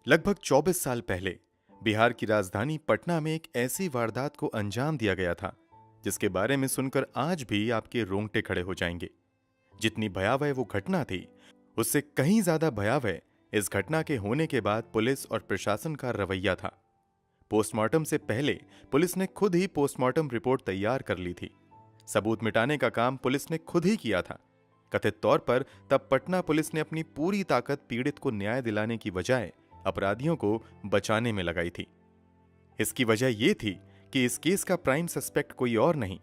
लगभग 24 साल पहले बिहार की राजधानी पटना में एक ऐसी वारदात को अंजाम दिया गया था जिसके बारे में सुनकर आज भी आपके रोंगटे खड़े हो जाएंगे। जितनी भयावह वो घटना थी, उससे कहीं ज्यादा भयावह इस घटना के होने के बाद पुलिस और प्रशासन का रवैया था। पोस्टमार्टम से पहले पुलिस ने खुद ही पोस्टमार्टम रिपोर्ट तैयार कर ली थी। सबूत मिटाने का काम पुलिस ने खुद ही किया था। कथित तौर पर तब पटना पुलिस ने अपनी पूरी ताकत पीड़ित को न्याय दिलाने की बजाय अपराधियों को बचाने में लगाई थी। इसकी वजह यह थी कि इस केस का प्राइम सस्पेक्ट कोई और नहीं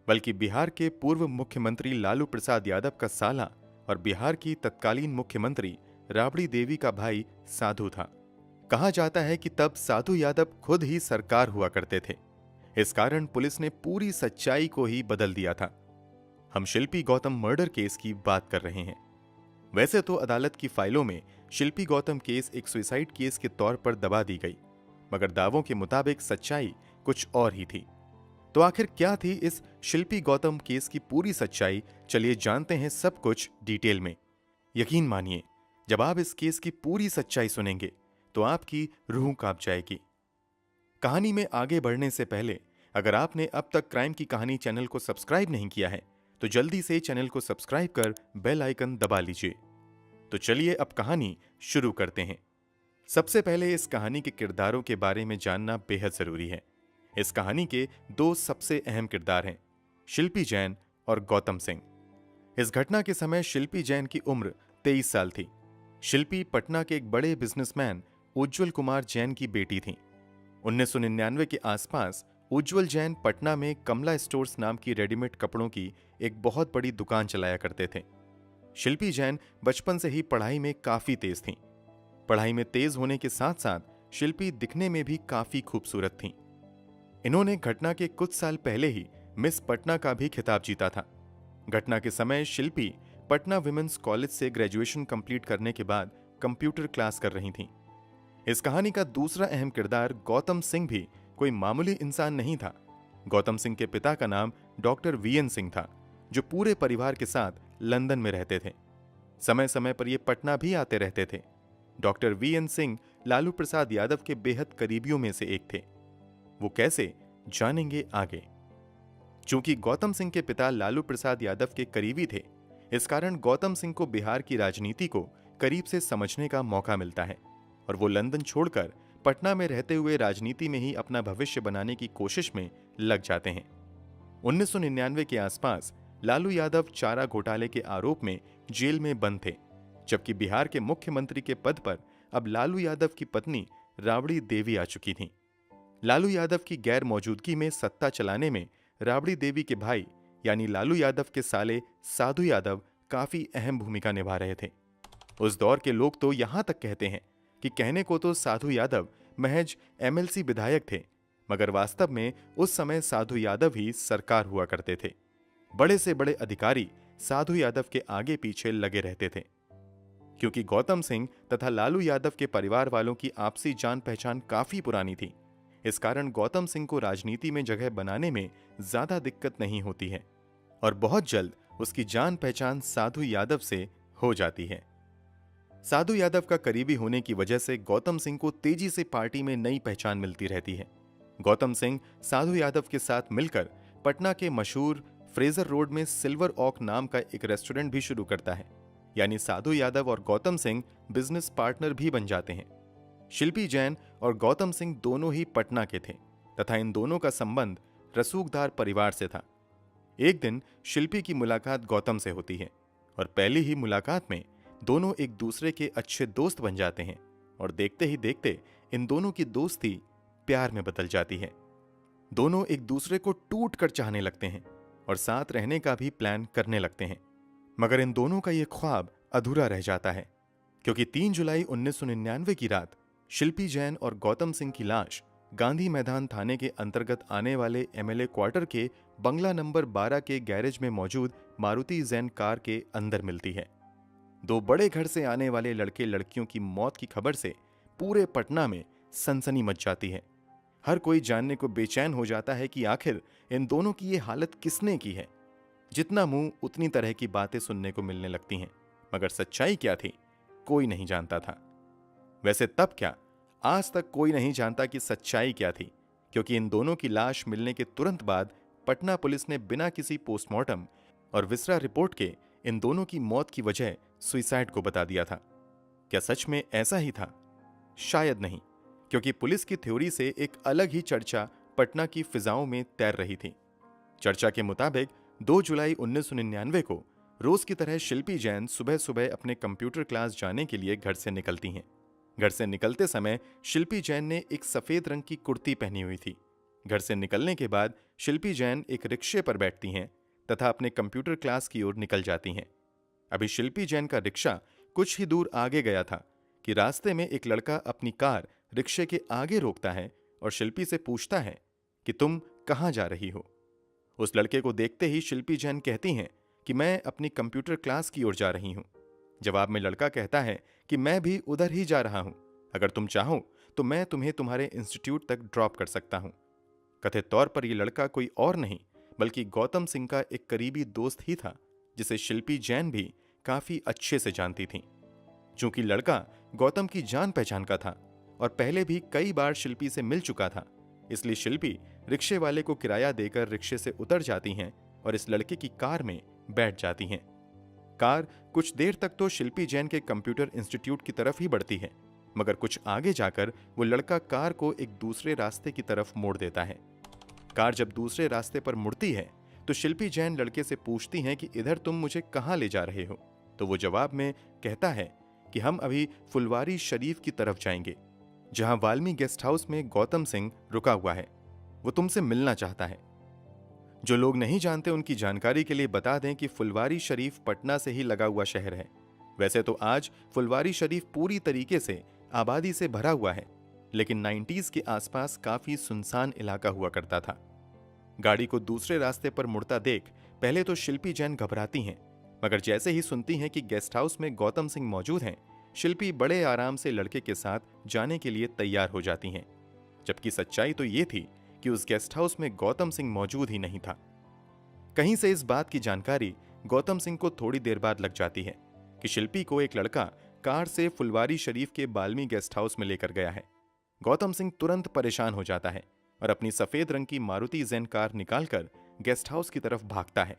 बल्कि बिहार के पूर्व मुख्यमंत्री लालू प्रसाद यादव का साला और बिहार की तत्कालीन मुख्यमंत्री राबड़ी देवी का भाई साधु था। कहा जाता है कि तब साधु यादव खुद ही सरकार हुआ करते थे। इस कारण पुलिस ने पूरी सच्चाई को ही बदल दिया था। हम शिल्पी गौतम मर्डर केस की बात कर रहे हैं। वैसे तो अदालत की फाइलों में शिल्पी गौतम केस एक सुसाइड केस के तौर पर दबा दी गई, मगर दावों के मुताबिक सच्चाई कुछ और ही थी। तो आखिर क्या थी इस शिल्पी गौतम केस की पूरी सच्चाई? चलिए जानते हैं सब कुछ डिटेल में। यकीन मानिए, जब आप इस केस की पूरी सच्चाई सुनेंगे तो आपकी रूह कांप जाएगी। कहानी में आगे बढ़ने से पहले अगर आपने अब तक क्राइम की कहानी चैनल को सब्सक्राइब नहीं किया है तो जल्दी से चैनल को सब्सक्राइब कर बेल आइकन दबा लीजिए। तो चलिए अब कहानी शुरू करते हैं। सबसे पहले इस कहानी के किरदारों के बारे में जानना बेहद जरूरी है। इस कहानी के दो सबसे अहम किरदार हैं, शिल्पी जैन और गौतम सिंह। इस घटना के समय शिल्पी जैन की उम्र 23 साल थी। शिल्पी पटना के एक बड़े बिजनेसमैन उज्जवल कुमार जैन की बेटी थी। 1999 के आसपास उज्जवल जैन पटना में कमला स्टोर्स नाम की रेडीमेड कपड़ों की एक बहुत बड़ी दुकान चलाया करते थे। शिल्पी जैन बचपन से ही पढ़ाई में काफी तेज थीं। पढ़ाई में तेज होने के साथ साथ शिल्पी दिखने में भी काफी खूबसूरत थीं। इन्होंने घटना के कुछ साल पहले ही मिस पटना का भी खिताब जीता था। घटना के समय शिल्पी पटना विमेंस कॉलेज से ग्रेजुएशन कंप्लीट करने के बाद कंप्यूटर क्लास कर रही थीं। इस कहानी का दूसरा अहम किरदार गौतम सिंह भी कोई मामूली इंसान नहीं था। गौतम सिंह के पिता का नाम डॉक्टर वीएन सिंह था, जो पूरे परिवार के साथ लंदन में रहते थे। समय समय पर ये पटना भी आते रहते थे। डॉक्टर वीएन सिंह लालू प्रसाद यादव के बेहद करीबियों में से एक थे। वो कैसे, जानेंगे आगे। चूंकि गौतम सिंह के पिता लालू प्रसाद यादव के करीबी थे, इस कारण गौतम सिंह को बिहार की राजनीति को करीब से समझने का मौका मिलता है और वो लंदन छोड़कर पटना में रहते हुए राजनीति में ही अपना भविष्य बनाने की कोशिश में लग जाते हैं। 1999 के आसपास लालू यादव चारा घोटाले के आरोप में जेल में बंद थे, जबकि बिहार के मुख्यमंत्री के पद पर अब लालू यादव की पत्नी राबड़ी देवी आ चुकी थीं। लालू यादव की गैर मौजूदगी में सत्ता चलाने में राबड़ी देवी के भाई यानी लालू यादव के साले साधु यादव काफी अहम भूमिका निभा रहे थे। उस दौर के लोग तो यहां तक कहते हैं कि कहने को तो साधु यादव महज एमएलसी विधायक थे, मगर वास्तव में उस समय साधु यादव ही सरकार हुआ करते थे। बड़े से बड़े अधिकारी साधु यादव के आगे पीछे लगे रहते थे। क्योंकि गौतम सिंह तथा लालू यादव के परिवार वालों की आपसी जान पहचान काफी पुरानी थी, इस कारण गौतम सिंह को राजनीति में जगह बनाने में ज्यादा दिक्कत नहीं होती है और बहुत जल्द उसकी जान पहचान साधु यादव से हो जाती है। साधु यादव का करीबी होने की वजह से गौतम सिंह को तेजी से पार्टी में नई पहचान मिलती रहती है। गौतम सिंह साधु यादव के साथ मिलकर पटना के मशहूर फ्रेजर रोड में सिल्वर ऑक नाम का एक रेस्टोरेंट भी शुरू करता है, यानी साधु यादव और गौतम सिंह बिजनेस पार्टनर भी बन जाते हैं। शिल्पी जैन और गौतम सिंह दोनों ही पटना के थे तथा इन दोनों का संबंध रसूखदार परिवार से था। एक दिन शिल्पी की मुलाकात गौतम से होती है और पहली ही मुलाकात में दोनों एक दूसरे के अच्छे दोस्त बन जाते हैं और देखते ही देखते इन दोनों की दोस्ती प्यार में बदल जाती है। दोनों एक दूसरे को टूट कर चाहने लगते हैं और साथ रहने का भी प्लान करने लगते हैं, मगर इन दोनों का यह ख्वाब अधूरा रह जाता है क्योंकि 3 जुलाई 1999 की रात शिल्पी जैन और गौतम सिंह की लाश गांधी मैदान थाने के अंतर्गत आने वाले एमएलए क्वार्टर के बंगला नंबर 12 के गैरेज में मौजूद मारुति जैन कार के अंदर मिलती है। दो बड़े घर से आने वाले लड़के लड़कियों की मौत की खबर से पूरे पटना में सनसनी मच जाती है। हर कोई जानने को बेचैन हो जाता है कि आखिर इन दोनों की ये हालत किसने की है। जितना मुंह उतनी तरह की बातें सुनने को मिलने लगती हैं, मगर सच्चाई क्या थी कोई नहीं जानता था। वैसे तब क्या, आज तक कोई नहीं जानता कि सच्चाई क्या थी, क्योंकि इन दोनों की लाश मिलने के तुरंत बाद पटना पुलिस ने बिना किसी पोस्टमार्टम और विसरा रिपोर्ट के इन दोनों की मौत की वजह सुइसाइड को बता दिया था। क्या सच में ऐसा ही था? शायद नहीं, क्योंकि पुलिस की थ्योरी से एक अलग ही चर्चा पटना की फिजाओं में तैर रही थी। चर्चा के मुताबिक 2 जुलाई 1999 को रोज की तरह शिल्पी जैन सुबह सुबह अपने कंप्यूटर क्लास जाने के लिए घर से निकलती हैं। घर से निकलते समय शिल्पी जैन ने एक सफेद रंग की कुर्ती पहनी हुई थी। घर से निकलने के बाद शिल्पी जैन एक रिक्शे पर बैठती हैं तथा अपने कंप्यूटर क्लास की ओर निकल जाती हैं। अभी शिल्पी जैन का रिक्शा कुछ ही दूर आगे गया था कि रास्ते में एक लड़का अपनी कार रिक्शे के आगे रोकता है और शिल्पी से पूछता है कि तुम कहां जा रही हो। उस लड़के को देखते ही शिल्पी जैन कहती हैं कि मैं अपनी कंप्यूटर क्लास की ओर जा रही हूं। जवाब में लड़का कहता है कि मैं भी उधर ही जा रहा हूं, अगर तुम चाहो तो मैं तुम्हें तुम्हारे इंस्टीट्यूट तक ड्रॉप कर सकता हूं। कथित तौर पर यह लड़का कोई और नहीं बल्कि गौतम सिंह का एक करीबी दोस्त ही था, जिसे शिल्पी जैन भी काफी अच्छे से जानती थी। चूंकि लड़का गौतम की जान पहचान का था और पहले भी कई बार शिल्पी से मिल चुका था, इसलिए शिल्पी रिक्शे वाले को किराया देकर रिक्शे से उतर जाती हैं और इस लड़के की कार में बैठ जाती हैं। कार कुछ देर तक तो शिल्पी जैन के कंप्यूटर इंस्टीट्यूट की तरफ ही बढ़ती है, मगर कुछ आगे जाकर वो लड़का कार को एक दूसरे रास्ते की तरफ मोड़ देता है। कार जब दूसरे रास्ते पर मुड़ती है तो शिल्पी जैन लड़के से पूछती हैं कि इधर तुम मुझे कहां ले जा रहे हो। तो वो जवाब में कहता है कि हम अभी फुलवारी शरीफ की तरफ जाएंगे, जहां वाल्मी गेस्ट हाउस में गौतम सिंह रुका हुआ है। वो तुमसे मिलना चाहता है। जो लोग नहीं जानते उनकी जानकारी के लिए बता दें कि फुलवारी शरीफ पटना से ही लगा हुआ शहर है। वैसे तो आज फुलवारी शरीफ पूरी तरीके से आबादी से भरा हुआ है, लेकिन 90s के आसपास काफी सुनसान इलाका हुआ करता था। गाड़ी को दूसरे रास्ते पर मुड़ता देख पहले तो शिल्पी जैन घबराती हैं, मगर जैसे ही सुनती हैं कि गेस्ट हाउस में गौतम सिंह मौजूद हैं, शिल्पी बड़े आराम से लड़के के साथ जाने के लिए तैयार हो जाती हैं। जबकि सच्चाई तो ये थी कि उस गेस्ट हाउस में गौतम सिंह मौजूद ही नहीं था। कहीं से इस बात की जानकारी गौतम सिंह को थोड़ी देर बाद लग जाती है कि शिल्पी को एक लड़का कार से फुलवारी शरीफ के बाल्मी गेस्ट हाउस में लेकर गया है। गौतम सिंह तुरंत परेशान हो जाता है और अपनी सफेद रंग की मारुति जैन कार निकालकर गेस्ट हाउस की तरफ भागता है।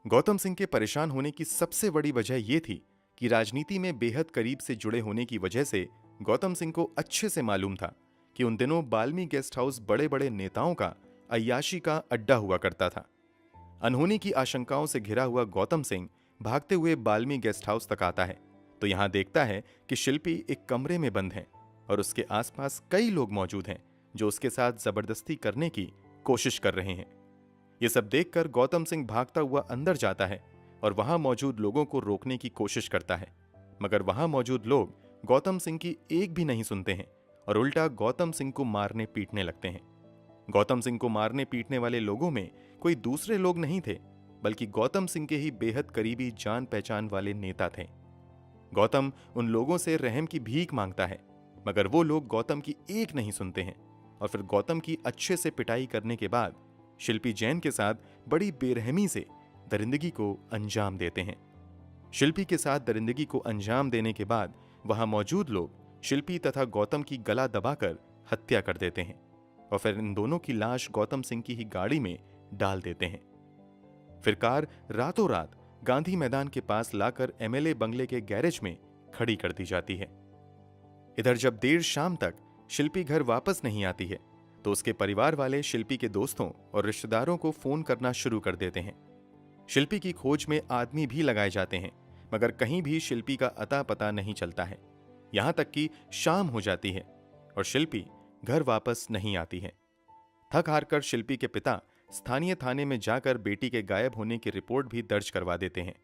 गौतम सिंह के परेशान होने की सबसे बड़ी वजह यह थी कि राजनीति में बेहद करीब से जुड़े होने की वजह से गौतम सिंह को अच्छे से मालूम था कि उन दिनों बाल्मी गेस्ट हाउस बड़े बड़े नेताओं का अय्याशी का अड्डा हुआ करता था। अनहोनी की आशंकाओं से घिरा हुआ गौतम सिंह भागते हुए बाल्मी गेस्ट हाउस तक आता है तो यहां देखता है कि शिल्पी एक कमरे में बंद है और उसके आसपास कई लोग मौजूद हैं जो उसके साथ जबरदस्ती करने की कोशिश कर रहे हैं। यह सब देखकर गौतम सिंह भागता हुआ अंदर जाता है और वहां मौजूद लोगों को रोकने की कोशिश करता है, मगर वहां मौजूद लोग गौतम सिंह की एक भी नहीं सुनते हैं और उल्टा गौतम सिंह को मारने पीटने लगते हैं। गौतम सिंह को मारने पीटने वाले लोगों में कोई दूसरे लोग नहीं थे, बल्कि गौतम सिंह के ही बेहद करीबी जान पहचान वाले नेता थे। गौतम उन लोगों से रहम की भीख मांगता है, मगर वो लोग गौतम की एक नहीं सुनते हैं और फिर गौतम की अच्छे से पिटाई करने के बाद शिल्पी जैन के साथ बड़ी बेरहमी से दरिंदगी को अंजाम देते हैं। शिल्पी के साथ दरिंदगी को अंजाम देने के बाद वहां मौजूद लोग शिल्पी तथा गौतम की गला दबाकर हत्या कर देते हैं और फिर इन दोनों की लाश गौतम सिंह की ही गाड़ी में डाल देते हैं। फिर कार रातों रात गांधी मैदान के पास लाकर एमएलए बंगले के गैरेज में खड़ी कर दी जाती है। इधर जब देर शाम तक शिल्पी घर वापस नहीं आती है तो उसके परिवार वाले शिल्पी के दोस्तों और रिश्तेदारों को फोन करना शुरू कर देते हैं। शिल्पी की खोज में आदमी भी लगाए जाते हैं, मगर कहीं भी शिल्पी का अता पता नहीं चलता है। यहां तक कि शाम हो जाती है और शिल्पी घर वापस नहीं आती है। थक हार कर शिल्पी के पिता स्थानीय थाने में जाकर बेटी के गायब होने की रिपोर्ट भी दर्ज करवा देते हैं।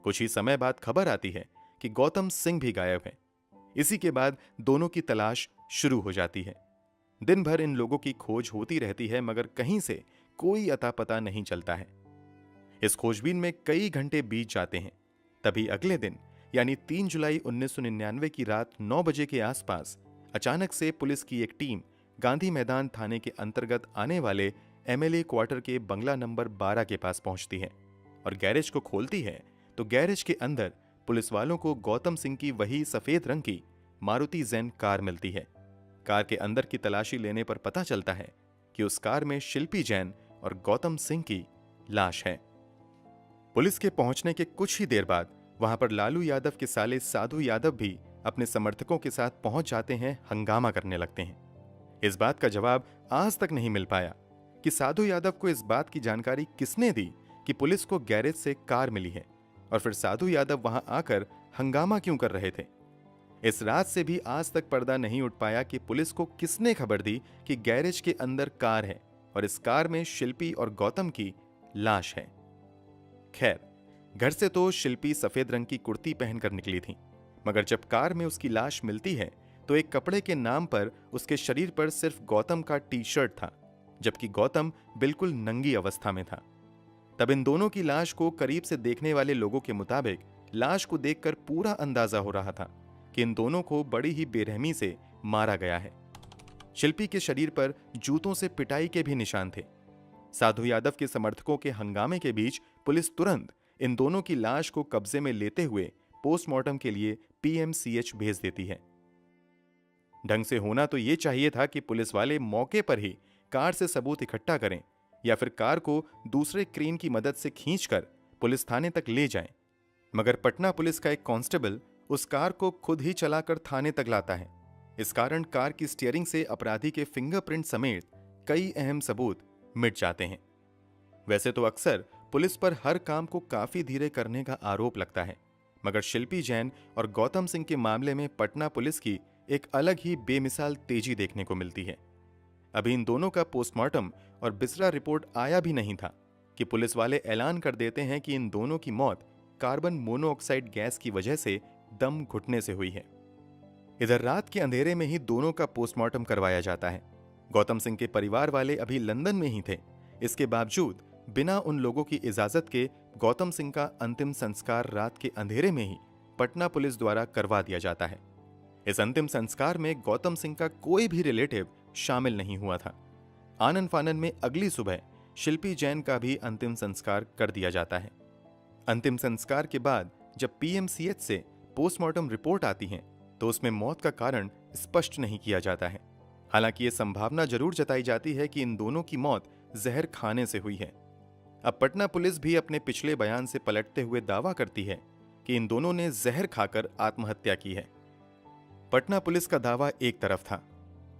कुछ ही समय बाद खबर आती है कि गौतम सिंह भी गायब है। इसी के बाद दोनों की तलाश शुरू हो जाती है। दिन भर इन लोगों की खोज होती रहती है, मगर कहीं से कोई अता पता नहीं चलता है। इस खोजबीन में कई घंटे बीत जाते हैं। तभी अगले दिन यानी 3 जुलाई 1999 की रात 9 बजे के आसपास अचानक से पुलिस की एक टीम गांधी मैदान थाने के अंतर्गत आने वाले एमएलए क्वार्टर के बंगला नंबर 12 के पास पहुंचती है और गैरेज को खोलती है तो गैरेज के अंदर पुलिस वालों को गौतम सिंह की वही सफेद रंग की मारुति जैन कार मिलती है कार के अंदर की तलाशी लेने पर पता चलता है कि उस कार में शिल्पी जैन और गौतम सिंह की लाश है। पुलिस के पहुंचने के कुछ ही देर बाद वहां पर लालू यादव के साले साधु यादव भी अपने समर्थकों के साथ पहुंच जाते हैं, हंगामा करने लगते हैं। इस बात का जवाब आज तक नहीं मिल पाया कि साधु यादव को इस बात की जानकारी किसने दी कि पुलिस को गैरेज से कार मिली है, और फिर साधु यादव वहां आकर हंगामा क्यों कर रहे थे। इस रात से भी आज तक पर्दा नहीं उठ पाया कि पुलिस को किसने खबर दी कि गैरेज के अंदर कार है और इस कार में शिल्पी और गौतम की लाश है। खैर, घर से तो शिल्पी सफेद रंग की कुर्ती पहनकर निकली थी, मगर जब कार में उसकी लाश मिलती है तो एक कपड़े के नाम पर उसके शरीर पर सिर्फ गौतम का टी शर्ट था, जबकि गौतम बिल्कुल नंगी अवस्था में था। तब इन दोनों की लाश को करीब से देखने वाले लोगों के मुताबिक लाश को देखकर पूरा अंदाजा हो रहा था कि इन दोनों को बड़ी ही बेरहमी से मारा गया है। शिल्पी के शरीर पर जूतों से पिटाई के भी निशान थे। साधु यादव के समर्थकों के हंगामे के बीच पुलिस तुरंत इन दोनों की लाश को कब्जे में लेते हुए पोस्टमार्टम के लिए पीएमसीएच भेज देती है। ढंग से होना तो यह चाहिए था कि पुलिस वाले मौके पर ही कार से सबूत इकट्ठा करें या फिर कार को दूसरे क्रेन की मदद से खींचकर पुलिस थाने तक ले जाएं। मगर पटना पुलिस का एक कांस्टेबल उस कार को खुद ही चलाकर थाने तक लाता है। इस कारण कार की स्टीयरिंग से अपराधी के फिंगरप्रिंट समेत कई अहम सबूत मिट जाते हैं। वैसे तो अक्सर पुलिस पर हर काम को काफी धीरे करने का आरोप लगता है, मगर शिल्पी जैन और गौतम सिंह के मामले में पटना पुलिस की एक अलग ही बेमिसाल तेजी देखने को मिलती है। अभी इन दोनों का पोस्टमार्टम और बिसरा रिपोर्ट आया भी नहीं था कि पुलिस वाले ऐलान कर देते हैं कि इन दोनों की मौत कार्बन मोनोऑक्साइड गैस की वजह से दम घुटने से हुई है। इधर रात के अंधेरे में ही दोनों का पोस्टमार्टम करवाया जाता है। गौतम सिंह के परिवार वाले अभी लंदन में ही थे। इसके बावजूद बिना उन लोगों की इजाजत के गौतम सिंह का अंतिम संस्कार रात के अंधेरे में ही पटना पुलिस द्वारा करवा दिया जाता है। इस अंतिम संस्कार में गौतम सिंह का कोई भी रिलेटिव शामिल नहीं हुआ था। आनन फानन में अगली सुबह शिल्पी जैन का भी अंतिम संस्कार कर दिया जाता है। अंतिम संस्कार के बाद जब पीएमसीएच से पोस्टमार्टम रिपोर्ट आती है तो उसमें मौत का कारण स्पष्ट नहीं किया जाता है। हालांकि यह संभावना जरूर जताई जाती है कि इन दोनों की मौत जहर खाने से हुई है। अब पटना पुलिस भी अपने पिछले बयान से पलटते हुए दावा करती है कि इन दोनों ने जहर खाकर आत्महत्या की है। पटना पुलिस का दावा एक तरफ था,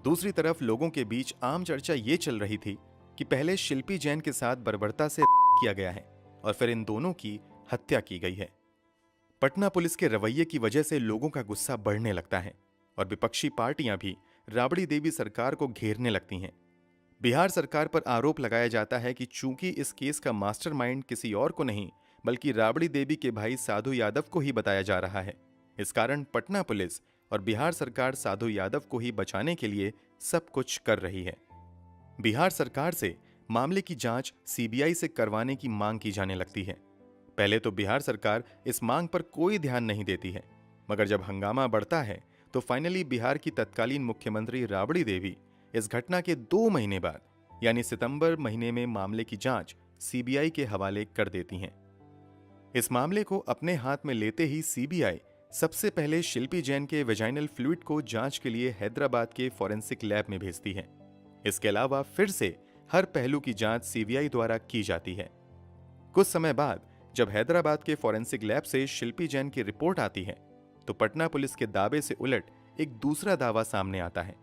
दूसरी तरफ लोगों के बीच आम चर्चा ये चल रही थी कि पहले शिल्पी जैन के साथ बर्बरता से किया गया है और फिर इन दोनों की हत्या की गई है। पटना पुलिस के रवैये की वजह से लोगों का गुस्सा बढ़ने लगता है और विपक्षी पार्टियां भी राबड़ी देवी सरकार को घेरने लगती हैं। बिहार सरकार पर आरोप लगाया जाता है कि चूंकि इस केस का मास्टरमाइंड किसी और को नहीं बल्कि राबड़ी देवी के भाई साधु यादव को ही बताया जा रहा है, इस कारण पटना पुलिस और बिहार सरकार साधु यादव को ही बचाने के लिए सब कुछ कर रही है। बिहार सरकार से मामले की जांच सीबीआई से करवाने की मांग की जाने लगती है। पहले तो बिहार सरकार इस मांग पर कोई ध्यान नहीं देती है, मगर जब हंगामा बढ़ता है तो फाइनली बिहार की तत्कालीन मुख्यमंत्री राबड़ी देवी इस घटना के 2 महीने बाद यानी सितंबर महीने में मामले की जांच सीबीआई के हवाले कर देती हैं। इस मामले को अपने हाथ में लेते ही सीबीआई सबसे पहले शिल्पी जैन के वेजाइनल फ्लूइड को जांच के लिए हैदराबाद के फॉरेंसिक लैब में भेजती है। इसके अलावा फिर से हर पहलू की जांच सीबीआई द्वारा की जाती है। कुछ समय बाद जब हैदराबाद के फॉरेंसिक लैब से शिल्पी जैन की रिपोर्ट आती है तो पटना पुलिस के दावे से उलट एक दूसरा दावा सामने आता है।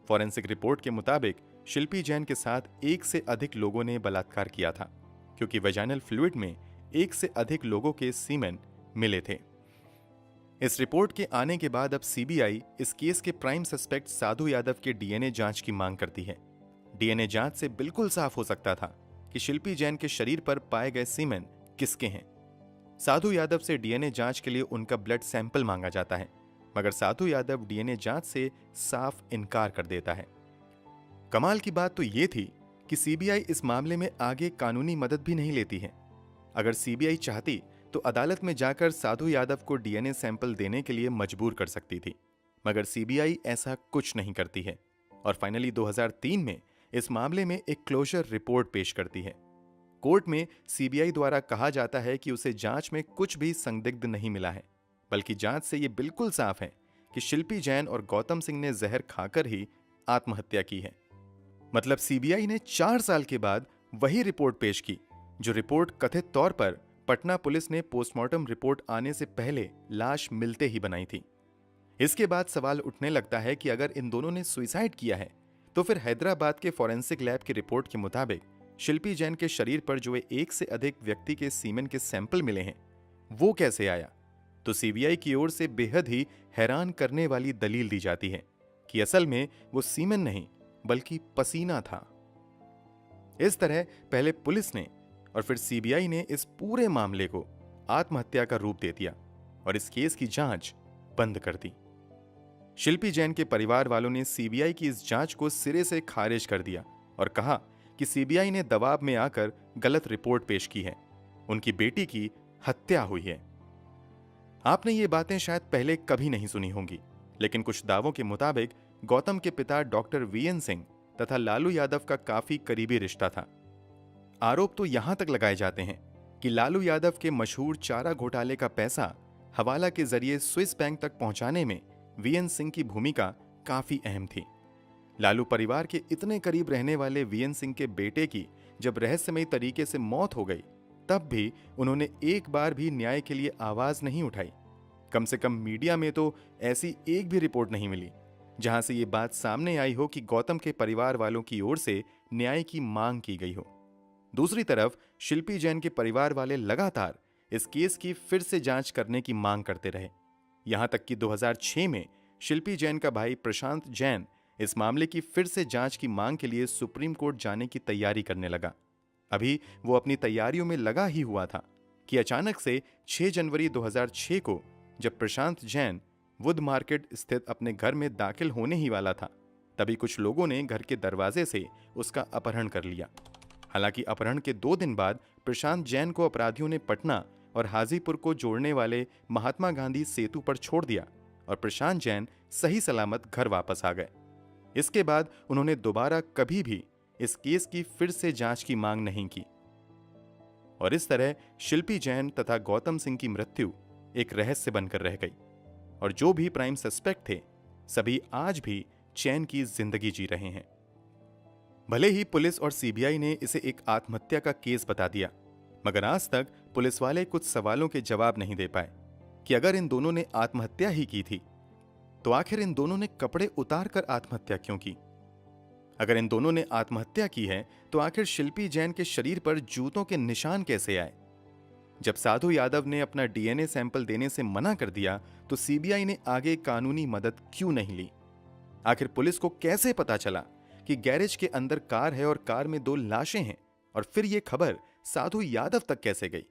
फॉरेंसिक रिपोर्ट के मुताबिक शिल्पी जैन के साथ 1 से अधिक लोगों ने बलात्कार किया था, क्योंकि वेजाइनल फ्लूइड में 1 से अधिक लोगों के सीमेन मिले थे। इस रिपोर्ट के आने के बाद अब सीबीआई इस केस के प्राइम सस्पेक्ट साधु यादव के डीएनए जांच की मांग करती है। डीएनए जांच से बिल्कुल साफ हो सकता था कि शिल्पी जैन के शरीर पर पाए गए सीमेन किसके हैं। साधु यादव से डीएनए जांच के लिए उनका ब्लड सैंपल मांगा जाता है, मगर साधु यादव डीएनए जांच से साफ इनकार कर देता है। कमाल की बात तो यह थी कि सीबीआई इस मामले में आगे कानूनी मदद भी नहीं लेती है। अगर सीबीआई चाहती तो अदालत में जाकर साधु यादव को डीएनए सैंपल देने के लिए मजबूर कर सकती थी, मगर सीबीआई ऐसा कुछ नहीं करती है और फाइनली 2003 में इस मामले में एक क्लोजर रिपोर्ट पेश करती है। कोर्ट में सीबीआई द्वारा कहा जाता है कि उसे जांच में कुछ भी संदिग्ध नहीं मिला है, बल्कि जांच से यह बिल्कुल साफ है कि शिल्पी जैन और गौतम सिंह ने जहर खाकर ही आत्महत्या की है। मतलब सीबीआई ने 4 साल के बाद वही रिपोर्ट पेश की जो रिपोर्ट कथित तौर पर पटना पुलिस ने पोस्टमार्टम रिपोर्ट आने से पहले लाश मिलते ही बनाई थी। इसके बाद सवाल उठने लगता है कि अगर इन दोनों ने सुसाइड किया है तो फिर हैदराबाद के फॉरेंसिक लैब की रिपोर्ट के मुताबिक शिल्पी जैन के शरीर पर जो एक से अधिक व्यक्ति के सीमेन के सैंपल मिले हैं वो कैसे आया? तो सीबीआई की ओर से बेहद ही हैरान करने वाली दलील दी जाती है कि असल में वो सीमेन नहीं बल्कि पसीना था। इस तरह पहले पुलिस ने और फिर सीबीआई ने इस पूरे मामले को आत्महत्या का रूप दे दिया और इस केस की जांच बंद कर दी। शिल्पी जैन के परिवार वालों ने सीबीआई की इस जांच को सिरे से खारिज कर दिया और कहा कि सीबीआई ने दबाव में आकर गलत रिपोर्ट पेश की है, उनकी बेटी की हत्या हुई है। आपने ये बातें शायद पहले कभी नहीं सुनी होंगी, लेकिन कुछ दावों के मुताबिक गौतम के पिता डॉक्टर वीएन सिंह तथा लालू यादव का काफी करीबी रिश्ता था। आरोप तो यहां तक लगाए जाते हैं कि लालू यादव के मशहूर चारा घोटाले का पैसा हवाला के जरिए स्विस बैंक तक पहुंचाने में वीएन सिंह की भूमिका काफी अहम थी। लालू परिवार के इतने करीब रहने वाले वीएन सिंह के बेटे की जब रहस्यमयी तरीके से मौत हो गई तब भी उन्होंने एक बार भी न्याय के लिए आवाज नहीं उठाई। कम से कम मीडिया में तो ऐसी एक भी रिपोर्ट नहीं मिली जहां से ये बात सामने आई हो कि गौतम के परिवार वालों की ओर से न्याय की मांग की गई हो। दूसरी तरफ शिल्पी जैन के परिवार वाले लगातार इस केस की फिर से जांच करने की मांग करते रहे। यहां तक कि 2006 में शिल्पी जैन का भाई प्रशांत जैन इस मामले की फिर से जांच की मांग के लिए सुप्रीम कोर्ट जाने की तैयारी करने लगा। अभी वो अपनी तैयारियों में लगा ही हुआ था कि अचानक से 6 जनवरी 2006 को जब प्रशांत जैन वुड मार्केट स्थित अपने घर में दाखिल होने ही वाला था, तभी कुछ लोगों ने घर के दरवाजे से उसका अपहरण कर लिया। हालांकि अपहरण के 2 दिन बाद प्रशांत जैन को अपराधियों ने पटना और हाजीपुर को जोड़ने वाले महात्मा गांधी सेतु पर छोड़ दिया और प्रशांत जैन सही सलामत घर वापस आ गए। इसके बाद उन्होंने दोबारा कभी भी इस केस की फिर से जांच की मांग नहीं की और इस तरह शिल्पी जैन तथा गौतम सिंह की मृत्यु एक रहस्य बनकर रह गई और जो भी प्राइम सस्पेक्ट थे सभी आज भी चैन की जिंदगी जी रहे हैं। भले ही पुलिस और सीबीआई ने इसे एक आत्महत्या का केस बता दिया, मगर आज तक पुलिस वाले कुछ सवालों के जवाब नहीं दे पाए कि अगर इन दोनों ने आत्महत्या ही की थी तो आखिर इन दोनों ने कपड़े उतार कर आत्महत्या क्यों की? अगर इन दोनों ने आत्महत्या की है तो आखिर शिल्पी जैन के शरीर पर जूतों के निशान कैसे आए? जब साधु यादव ने अपना डीएनए सैंपल देने से मना कर दिया तो सीबीआई ने आगे कानूनी मदद क्यों नहीं ली? आखिर पुलिस को कैसे पता चला कि गैरेज के अंदर कार है और कार में 2 लाशें हैं और फिर यह खबर साधु यादव तक कैसे गई?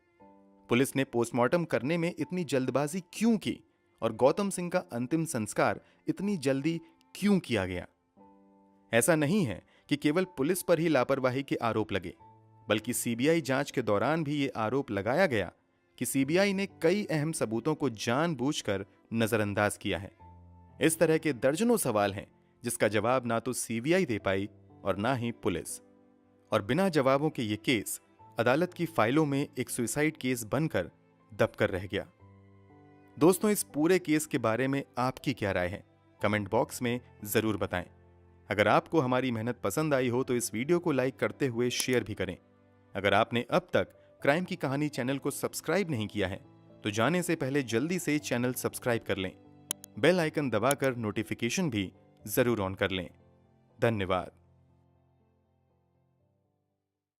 पुलिस ने पोस्टमार्टम करने में इतनी जल्दबाजी क्यों की और गौतम सिंह का अंतिम संस्कार इतनी जल्दी क्यों किया गया? ऐसा नहीं है कि केवल पुलिस पर ही लापरवाही के आरोप लगे, बल्कि सीबीआई जांच के दौरान भी ये आरोप लगाया गया कि सीबीआई ने कई अहम सबूतों को जानबूझकर नजरअंदाज किया है। इस तरह के दर्जनों सवाल हैं जिसका जवाब ना तो सीबीआई दे पाई और ना ही पुलिस, और बिना जवाबों के ये केस अदालत की फाइलों में एक सुसाइड केस बनकर दबकर रह गया। दोस्तों, इस पूरे केस के बारे में आपकी क्या राय है? कमेंट बॉक्स में जरूर बताएं। अगर आपको हमारी मेहनत पसंद आई हो तो इस वीडियो को लाइक करते हुए शेयर भी करें। अगर आपने अब तक क्राइम की कहानी चैनल को सब्सक्राइब नहीं किया है तो जाने से पहले जल्दी से चैनल सब्सक्राइब कर लें। बेल आइकन दबाकर नोटिफिकेशन भी जरूर ऑन कर लें। धन्यवाद।